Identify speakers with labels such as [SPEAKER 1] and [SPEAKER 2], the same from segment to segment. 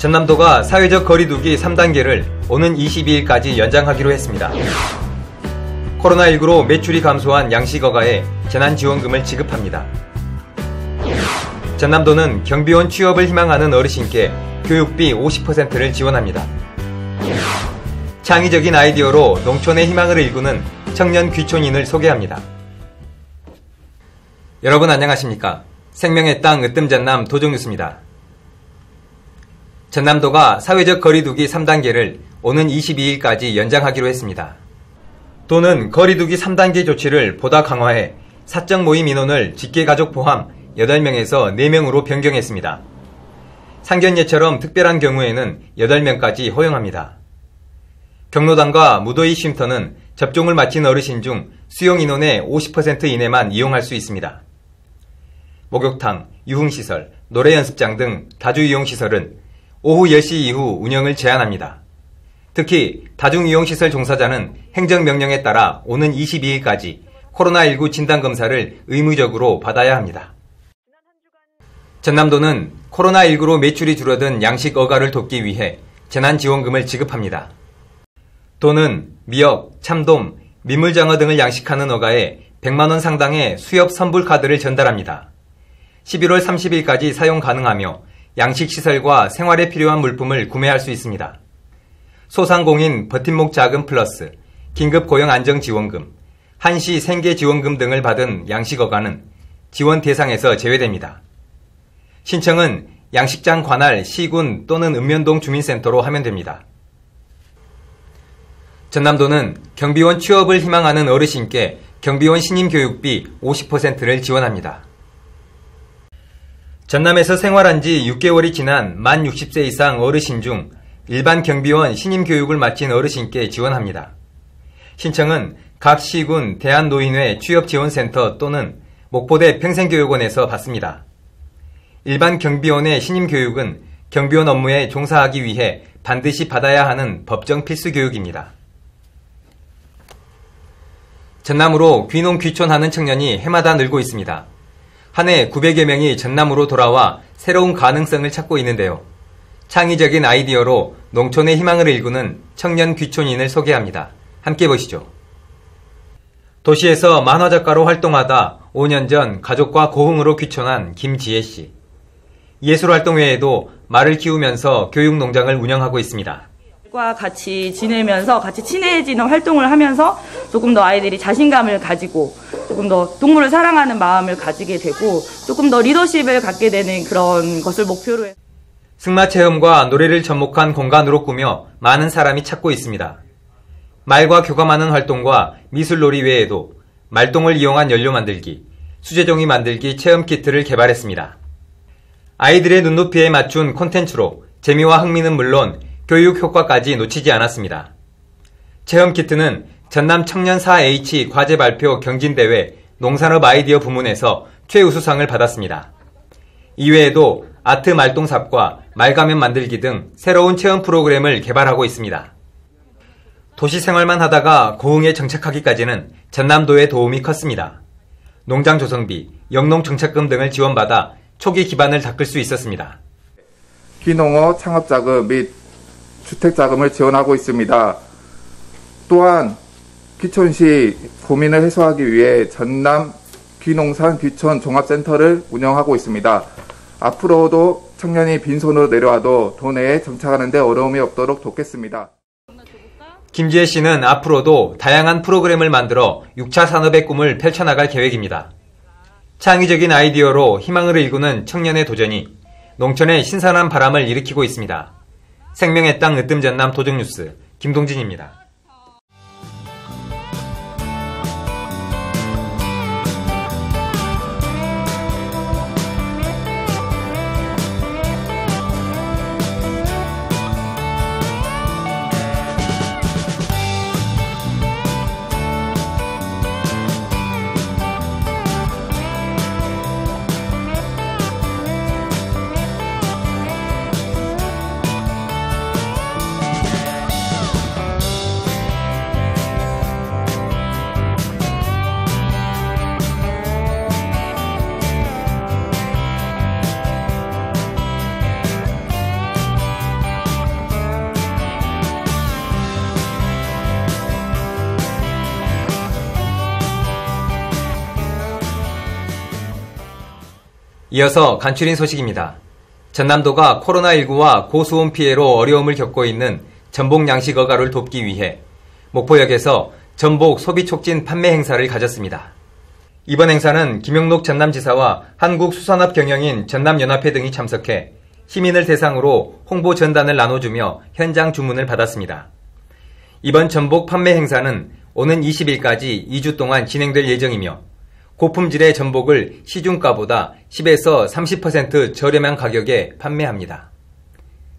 [SPEAKER 1] 전남도가 사회적 거리두기 3단계를 오는 22일까지 연장하기로 했습니다. 코로나19로 매출이 감소한 양식어가에 재난지원금을 지급합니다. 전남도는 경비원 취업을 희망하는 어르신께 교육비 50%를 지원합니다. 창의적인 아이디어로 농촌의 희망을 일구는 청년 귀촌인을 소개합니다. 여러분 안녕하십니까? 생명의 땅 으뜸전남 도정뉴스입니다. 전남도가 사회적 거리두기 3단계를 오는 22일까지 연장하기로 했습니다. 도는 거리두기 3단계 조치를 보다 강화해 사적 모임 인원을 직계가족 포함 8명에서 4명으로 변경했습니다. 상견례처럼 특별한 경우에는 8명까지 허용합니다. 경로당과 무더위 쉼터는 접종을 마친 어르신 중 수용 인원의 50% 이내만 이용할 수 있습니다. 목욕탕, 유흥시설, 노래연습장 등 다주이용시설은 오후 10시 이후 운영을 제한합니다. 특히 다중이용시설 종사자는 행정명령에 따라 오는 22일까지 코로나19 진단검사를 의무적으로 받아야 합니다. 전남도는 코로나19로 매출이 줄어든 양식 어가를 돕기 위해 재난지원금을 지급합니다. 도는 미역, 참돔, 민물장어 등을 양식하는 어가에 100만원 상당의 수협 선불카드를 전달합니다. 11월 30일까지 사용 가능하며 양식시설과 생활에 필요한 물품을 구매할 수 있습니다. 소상공인 버팀목 자금 플러스, 긴급고용안정지원금, 한시 생계지원금 등을 받은 양식어가는 지원 대상에서 제외됩니다. 신청은 양식장 관할 시군 또는 읍면동 주민센터로 하면 됩니다. 전남도는 경비원 취업을 희망하는 어르신께 경비원 신임 교육비 50%를 지원합니다. 전남에서 생활한 지 6개월이 지난 만 60세 이상 어르신 중 일반 경비원 신임 교육을 마친 어르신께 지원합니다. 신청은 각 시군 대한노인회 취업지원센터 또는 목포대 평생교육원에서 받습니다. 일반 경비원의 신임 교육은 경비원 업무에 종사하기 위해 반드시 받아야 하는 법정 필수 교육입니다. 전남으로 귀농 귀촌하는 청년이 해마다 늘고 있습니다. 한 해 900여 명이 전남으로 돌아와 새로운 가능성을 찾고 있는데요. 창의적인 아이디어로 농촌의 희망을 일구는 청년 귀촌인을 소개합니다. 함께 보시죠. 도시에서 만화작가로 활동하다 5년 전 가족과 고흥으로 귀촌한 김지혜 씨. 예술활동 외에도 말을 키우면서 교육농장을 운영하고 있습니다.
[SPEAKER 2] 과 같이 지내면서 같이 친해지는 활동을 하면서 조금 더 아이들이 자신감을 가지고 조금 더 동물을 사랑하는 마음을 가지게 되고 조금 더 리더십을 갖게 되는 그런 것을 목표로 해서
[SPEAKER 1] 승마체험과 노래를 접목한 공간으로 꾸며 많은 사람이 찾고 있습니다. 말과 교감하는 활동과 미술놀이 외에도 말똥을 이용한 연료 만들기, 수제종이 만들기 체험 키트를 개발했습니다. 아이들의 눈높이에 맞춘 콘텐츠로 재미와 흥미는 물론 교육 효과까지 놓치지 않았습니다. 체험 키트는 전남 청년 4H 과제 발표 경진대회 농산업 아이디어 부문에서 최우수상을 받았습니다. 이외에도 아트 말동삽과 말가면 만들기 등 새로운 체험 프로그램을 개발하고 있습니다. 도시 생활만 하다가 고흥에 정착하기까지는 전남도의 도움이 컸습니다. 농장 조성비, 영농 정착금 등을 지원받아 초기 기반을 닦을 수 있었습니다.
[SPEAKER 3] 귀농어 창업자금 및 주택자금을 지원하고 있습니다. 또한 귀촌시 고민을 해소하기 위해 전남 귀농산 귀촌 종합센터를 운영하고 있습니다. 앞으로도 청년이 빈손으로 내려와도 도내에 정착하는 데 어려움이 없도록 돕겠습니다.
[SPEAKER 1] 김지혜 씨는 앞으로도 다양한 프로그램을 만들어 6차 산업의 꿈을 펼쳐나갈 계획입니다. 창의적인 아이디어로 희망을 일구는 청년의 도전이 농촌에 신선한 바람을 일으키고 있습니다. 생명의 땅 으뜸전남 도정뉴스 김동진입니다. 이어서 간추린 소식입니다. 전남도가 코로나19와 고수온 피해로 어려움을 겪고 있는 전복 양식 어가를 돕기 위해 목포역에서 전복 소비 촉진 판매 행사를 가졌습니다. 이번 행사는 김용록 전남지사와 한국수산업경영인 전남연합회 등이 참석해 시민을 대상으로 홍보 전단을 나눠주며 현장 주문을 받았습니다. 이번 전복 판매 행사는 오는 20일까지 2주 동안 진행될 예정이며 고품질의 전복을 시중가보다 10에서 30% 저렴한 가격에 판매합니다.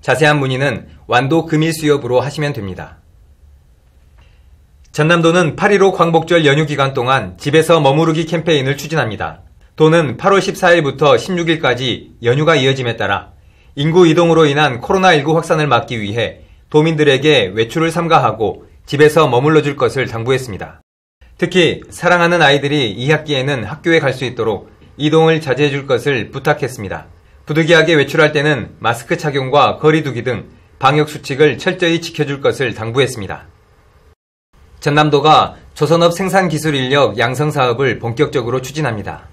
[SPEAKER 1] 자세한 문의는 완도 금일수협으로 하시면 됩니다. 전남도는 8.15 광복절 연휴 기간 동안 집에서 머무르기 캠페인을 추진합니다. 도는 8월 14일부터 16일까지 연휴가 이어짐에 따라 인구 이동으로 인한 코로나19 확산을 막기 위해 도민들에게 외출을 삼가하고 집에서 머물러 줄 것을 당부했습니다. 특히 사랑하는 아이들이 2학기에는 학교에 갈 수 있도록 이동을 자제해 줄 것을 부탁했습니다. 부득이하게 외출할 때는 마스크 착용과 거리 두기 등 방역 수칙을 철저히 지켜줄 것을 당부했습니다. 전남도가 조선업 생산기술 인력 양성 사업을 본격적으로 추진합니다.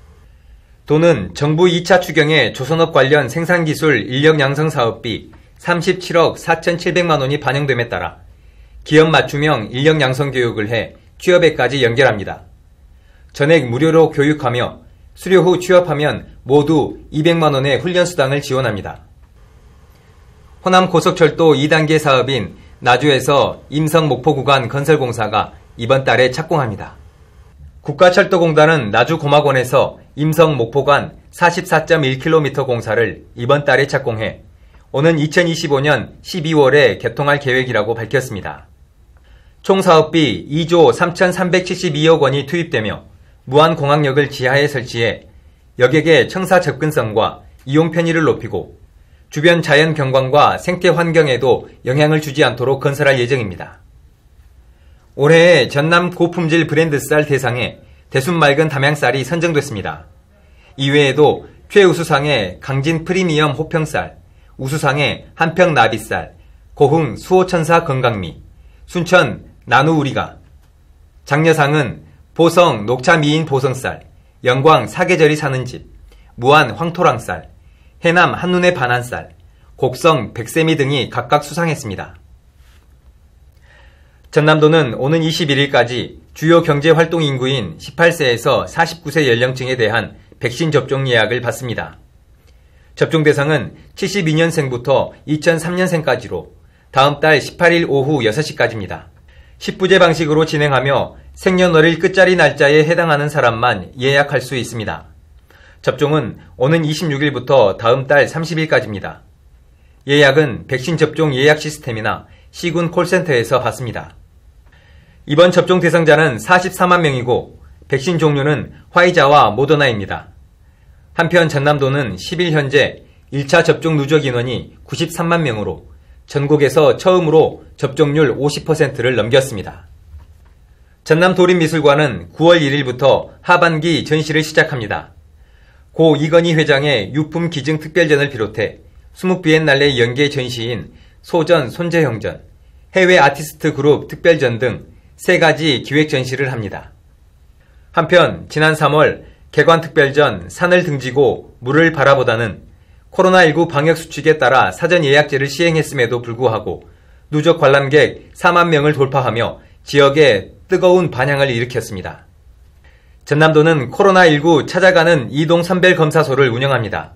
[SPEAKER 1] 도는 정부 2차 추경에 조선업 관련 생산기술 인력 양성 사업비 37억 4,700만 원이 반영됨에 따라 기업 맞춤형 인력 양성 교육을 해 취업에까지 연결합니다. 전액 무료로 교육하며 수료 후 취업하면 모두 200만 원의 훈련수당을 지원합니다. 호남 고속철도 2단계 사업인 나주에서 임성 목포 구간 건설공사가 이번 달에 착공합니다. 국가철도공단은 나주고막원에서 임성 목포 간 44.1km 공사를 이번 달에 착공해 오는 2025년 12월에 개통할 계획이라고 밝혔습니다. 총 사업비 2조 3,372억 원이 투입되며 무안공항역을 지하에 설치해 여객의 청사 접근성과 이용 편의를 높이고 주변 자연 경관과 생태 환경에도 영향을 주지 않도록 건설할 예정입니다. 올해의 전남 고품질 브랜드 쌀 대상에 대순 맑은 담양쌀이 선정됐습니다. 이외에도 최우수상의 강진 프리미엄 호평쌀, 우수상의 한평 나비쌀, 고흥 수호천사 건강미, 순천 나누우리가, 장려상은 보성 녹차 미인 보성쌀, 영광 사계절이 사는 집, 무안 황토랑쌀, 해남 한눈에 반한 쌀, 곡성 백세미 등이 각각 수상했습니다. 전남도는 오는 21일까지 주요 경제활동 인구인 18세에서 49세 연령층에 대한 백신 접종 예약을 받습니다. 접종 대상은 72년생부터 2003년생까지로 다음 달 18일 오후 6시까지입니다. 10부제 방식으로 진행하며 생년월일 끝자리 날짜에 해당하는 사람만 예약할 수 있습니다. 접종은 오는 26일부터 다음 달 30일까지입니다. 예약은 백신 접종 예약 시스템이나 시군 콜센터에서 받습니다. 이번 접종 대상자는 44만 명이고 백신 종류는 화이자와 모더나입니다. 한편 전남도는 10일 현재 1차 접종 누적 인원이 93만 명으로 전국에서 처음으로 접종률 50%를 넘겼습니다. 전남도립미술관은 9월 1일부터 하반기 전시를 시작합니다. 고 이건희 회장의 유품 기증 특별전을 비롯해 수묵비엔날레 연계 전시인 소전, 손재형전, 해외 아티스트 그룹 특별전 등 3가지 기획 전시를 합니다. 한편 지난 3월 개관특별전 산을 등지고 물을 바라보다는 코로나19 방역수칙에 따라 사전 예약제를 시행했음에도 불구하고 누적 관람객 4만 명을 돌파하며 지역에 뜨거운 반향을 일으켰습니다. 전남도는 코로나19 찾아가는 이동 선별검사소를 운영합니다.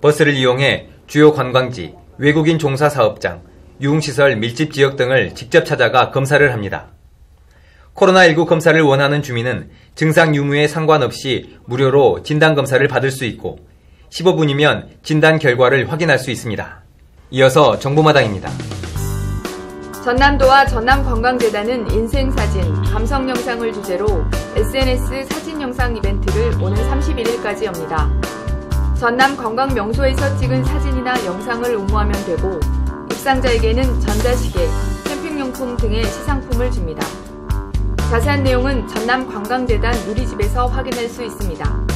[SPEAKER 1] 버스를 이용해 주요 관광지, 외국인 종사 사업장, 유흥시설 밀집 지역 등을 직접 찾아가 검사를 합니다. 코로나19 검사를 원하는 주민은 증상 유무에 상관없이 무료로 진단검사를 받을 수 있고 15분이면 진단 결과를 확인할 수 있습니다. 이어서 정보마당입니다.
[SPEAKER 4] 전남도와 전남관광재단은 인생사진, 감성영상을 주제로 SNS 사진영상 이벤트를 오는 31일까지 엽니다. 전남 관광명소에서 찍은 사진이나 영상을 응모하면 되고 입상자에게는 전자시계, 캠핑용품 등의 시상품을 줍니다. 자세한 내용은 전남관광재단 누리집에서 확인할 수 있습니다.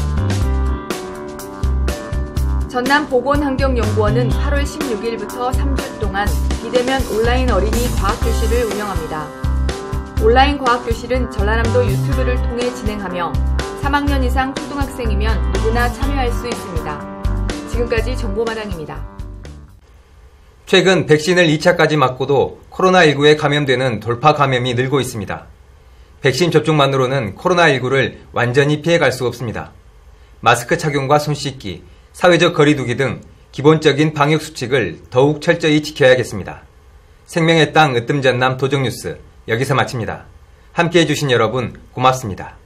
[SPEAKER 4] 전남보건환경연구원은 8월 16일부터 3주 동안 비대면 온라인 어린이 과학교실을 운영합니다. 온라인 과학교실은 전라남도 유튜브를 통해 진행하며 3학년 이상 초등학생이면 누구나 참여할 수 있습니다. 지금까지 정보마당입니다.
[SPEAKER 1] 최근 백신을 2차까지 맞고도 코로나19에 감염되는 돌파 감염이 늘고 있습니다. 백신 접종만으로는 코로나19를 완전히 피해갈 수 없습니다. 마스크 착용과 손 씻기, 사회적 거리 두기 등 기본적인 방역 수칙을 더욱 철저히 지켜야겠습니다. 생명의 땅 으뜸전남 도정뉴스 여기서 마칩니다. 함께해 주신 여러분 고맙습니다.